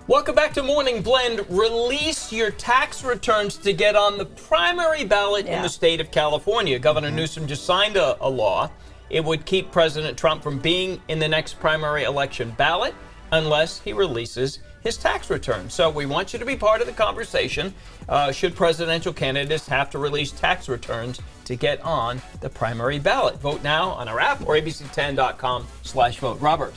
Welcome back to Morning Blend. Release your tax returns to get on the primary ballot in the state of California. Governor Newsom just signed a law. It would keep President Trump from being in the next primary election ballot unless he releases his tax return. So we want you to be part of the conversation. Should presidential candidates have to release tax returns to get on the primary ballot? Vote now on our app or abc10.com/vote. Robert.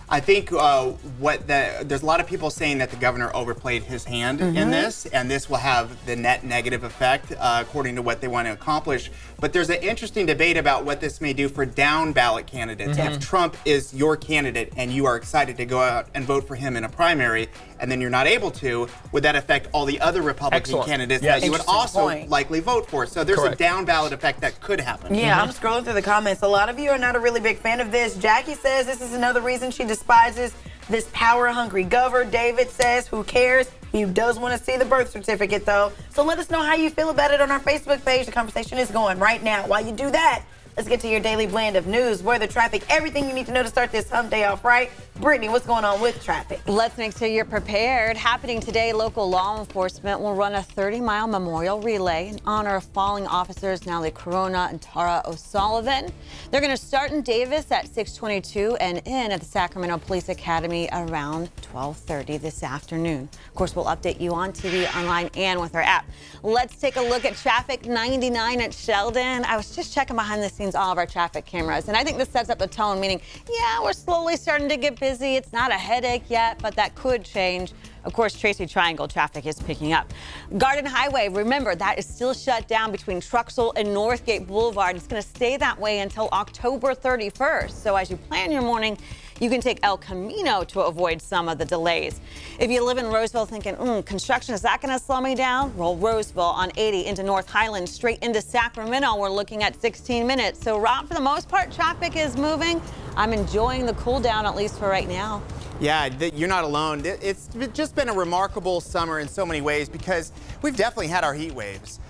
I think there's a lot of people saying that the governor overplayed his hand in this, and this will have the net negative effect according to what they want to accomplish. But there's an interesting debate about what this may do for down ballot candidates. If Trump is your candidate and you are excited to go out and vote for him in a primary, and then you're not able to, would that affect all the other Republican candidates that you would also likely vote for? So there's a down ballot effect that could happen. Yeah, I'm scrolling through the comments. A lot of you are not a really big fan of this. Jackie says this is another reason she despises this power-hungry governor. David says, who cares? He does want to see the birth certificate, though. So let us know how you feel about it on our Facebook page. The conversation is going right now. While you do that, let's get to your daily blend of news, weather, traffic, everything you need to know to start this hump day off right. Brittany, what's going on with traffic? Let's make sure you're prepared. Happening today, local law enforcement will run a 30-mile memorial relay in honor of falling officers Natalie Corona and Tara O'Sullivan. They're going to start in Davis at 6:22 and end at the Sacramento Police Academy around 12:30 this afternoon. Of course, we'll update you on TV, online, and with our app. Let's take a look at traffic 99 at Sheldon. I was just checking behind the scenes all of our traffic cameras, and I think this sets up the tone, meaning, yeah, we're slowly starting to get busy. It's not a headache yet, but that could change. Of course, Tracy Triangle traffic is picking up. Garden Highway, remember, that is still shut down between Truxell and Northgate Boulevard. It's going to stay that way until October 31st. So as you plan your morning, you can take El Camino to avoid some of the delays. If you live in Roseville thinking, construction, is that going to slow me down? Roll Roseville on 80 into North Highland, straight into Sacramento. We're looking at 16 minutes. So, Rob, for the most part, traffic is moving. I'm enjoying the cool down, at least for right now. Yeah, you're not alone. It's just been a remarkable summer in so many ways because we've definitely had our heat waves.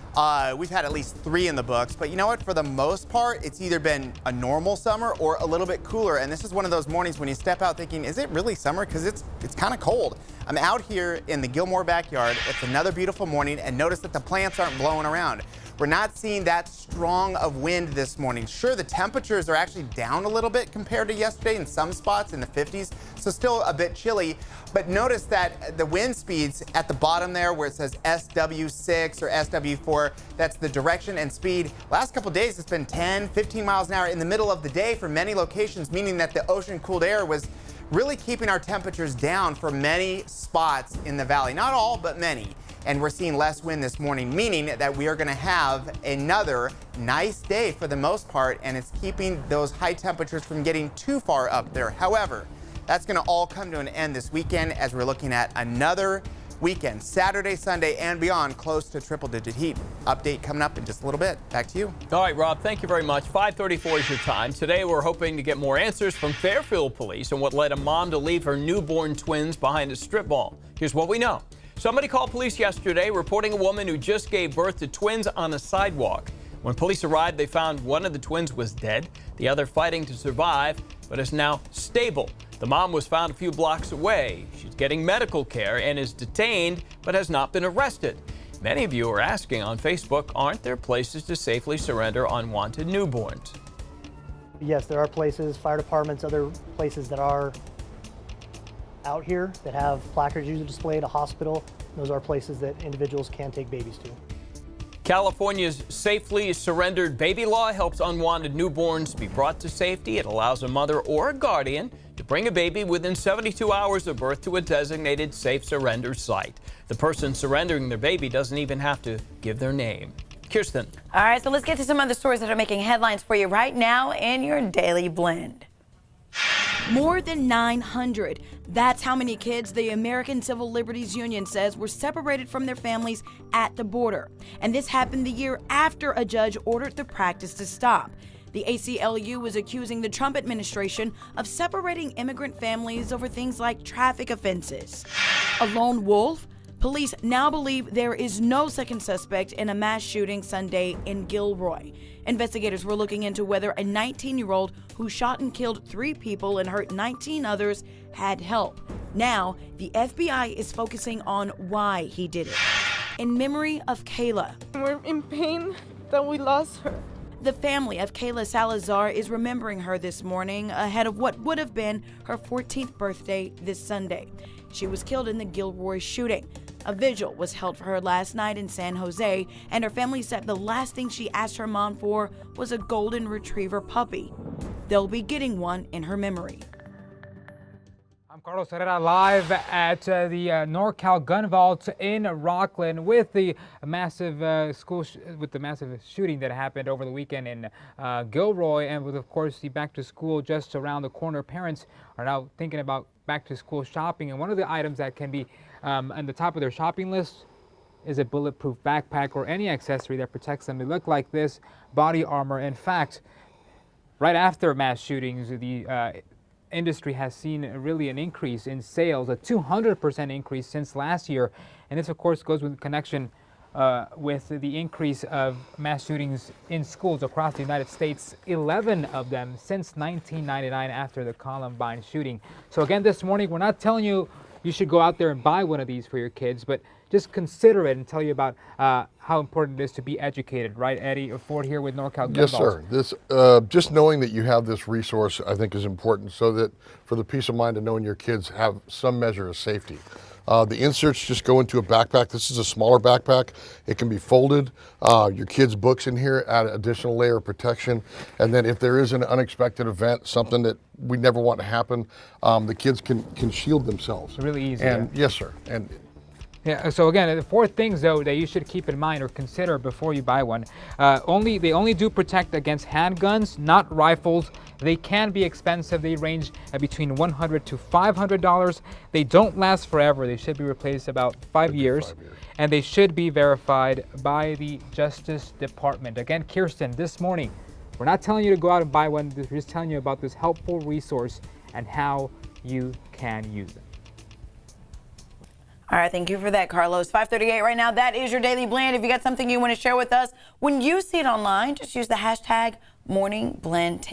We've had at least 3 in the books, but you know what? For the most part, it's either been a normal summer or a little bit cooler. And this is one of those mornings when you step out thinking, is it really summer? Because it's kind of cold. I'm out here in the Gilmore backyard. It's another beautiful morning, and notice that the plants aren't blowing around. We're not seeing that strong of wind this morning. Sure, the temperatures are actually down a little bit compared to yesterday in some spots in the 50s, so still a bit chilly. But notice that the wind speeds at the bottom there where it says SW6 or SW4, that's the direction and speed. Last couple days it's been 10, 15 miles an hour in the middle of the day for many locations, meaning that the ocean cooled air was really keeping our temperatures down for many spots in the valley. Not all, but many. And we're seeing less wind this morning, meaning that we are going to have another nice day for the most part, and it's keeping those high temperatures from getting too far up there. However, that's going to all come to an end this weekend as we're looking at another weekend, Saturday, Sunday, and beyond, close to triple-digit heat. Update coming up in just a little bit. Back to you. All right, Rob, thank you very much. 5:34 is your time. Today, we're hoping to get more answers from Fairfield police on what led a mom to leave her newborn twins behind a strip mall. Here's what we know. Somebody called police yesterday reporting a woman who just gave birth to twins on a sidewalk. When police arrived, they found one of the twins was dead, the other fighting to survive, but is now stable. The mom was found a few blocks away. She's getting medical care and is detained, but has not been arrested. Many of you are asking on Facebook, aren't there places to safely surrender unwanted newborns? Yes, there are places, fire departments, other places that are out here that have placards usually displayed, a hospital. Those are places that individuals can take babies to. California's Safely Surrendered Baby Law helps unwanted newborns be brought to safety. It allows a mother or a guardian to bring a baby within 72 hours of birth to a designated safe surrender site. The person surrendering their baby doesn't even have to give their name. Kirsten. All right, so let's get to some other stories that are making headlines for you right now in your Daily Blend. More than 900. That's how many kids the American Civil Liberties Union says were separated from their families at the border. And this happened the year after a judge ordered the practice to stop. The ACLU was accusing the Trump administration of separating immigrant families over things like traffic offenses. A lone wolf? Police now believe there is no second suspect in a mass shooting Sunday in Gilroy. Investigators were looking into whether a 19-year-old who shot and killed 3 people and hurt 19 others had help. Now, the FBI is focusing on why he did it. In memory of Kayla. We're in pain that we lost her. The family of Kayla Salazar is remembering her this morning ahead of what would have been her 14th birthday this Sunday. She was killed in the Gilroy shooting. A vigil was held for her last night in San Jose, and her family said the last thing she asked her mom for was a golden retriever puppy. They'll be getting one in her memory. I'm Carlos Herrera live at the NorCal Gun Vault in Rockland with the massive massive shooting that happened over the weekend in Gilroy, and with, of course, the back to school just around the corner. Parents are now thinking about back to school shopping, and one of the items that can be on the top of their shopping list is a bulletproof backpack or any accessory that protects them. They look like this: body armor. In fact, right after mass shootings, the industry has seen really an increase in sales, a 200% increase since last year. And this, of course, goes with connection with the increase of mass shootings in schools across the United States, 11 of them since 1999 after the Columbine shooting. So again, this morning, we're not telling you you should go out there and buy one of these for your kids, but just consider it and tell you about how important it is to be educated. Right, Eddie Ford here with NorCal Gun Yes, Vault. sir. Just knowing that you have this resource, I think, is important, so that for the peace of mind of knowing your kids have some measure of safety. The inserts just go into a backpack. This is a smaller backpack. It can be folded. Your kids' books in here add an additional layer of protection. And then if there is an unexpected event, something that we never want to happen, the kids can shield themselves. Really easy. And yes, sir. And yeah, so again, the 4 things though that you should keep in mind or consider before you buy one. They only do protect against handguns, not rifles. They can be expensive. They range between $100 to $500. They don't last forever. They should be replaced about 5 years. And they should be verified by the Justice Department. Again, Kirsten, this morning, we're not telling you to go out and buy one. We're just telling you about this helpful resource and how you can use it. All right, thank you for that, Carlos. 5:38 right now. That is your Daily Blend. If you got something you want to share with us, when you see it online, just use the hashtag MorningBlend10.